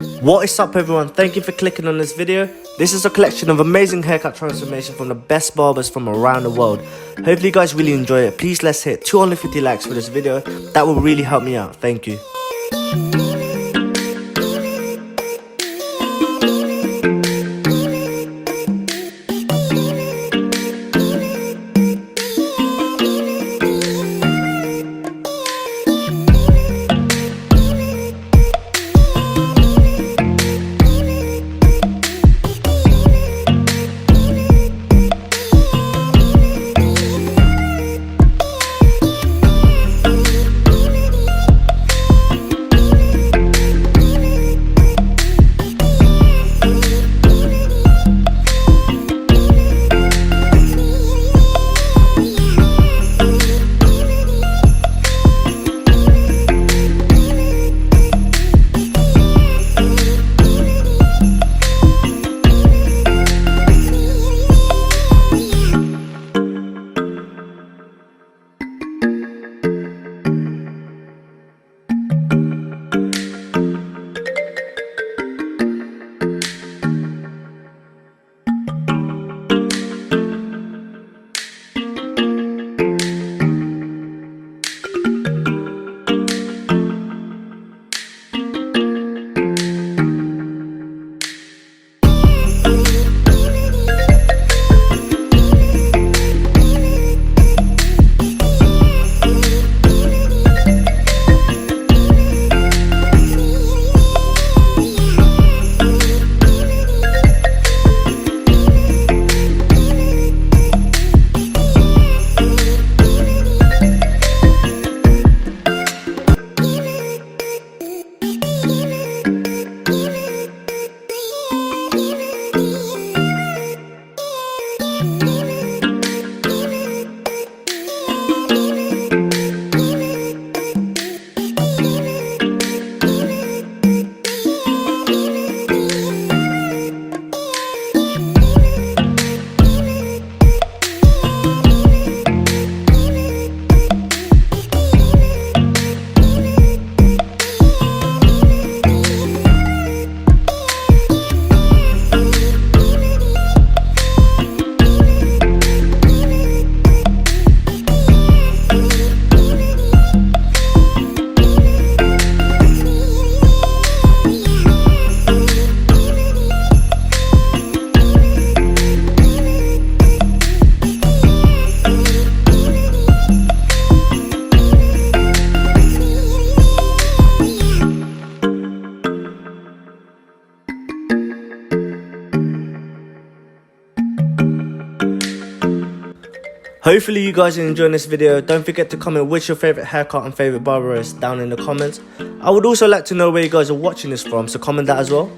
What is up everyone, thank you for clicking on this video. This is a collection of amazing haircut transformation from the best barbers from around the world. Hopefully you guys really enjoy it. Please let's hit 250 likes for this video. That will really help me out. Thank you. Hopefully you guys are enjoying this video. Don't forget to comment which your favorite haircut and favorite barber is down in the comments. I would also like to know where you guys are watching this from, so comment that as well.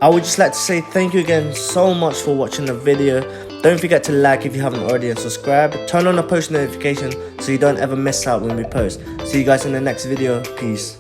I would just like to say thank you again so much for watching the video. Don't forget to like if you haven't already and subscribe. Turn on the post notification so you don't ever miss out when we post. See you guys in the next video. Peace.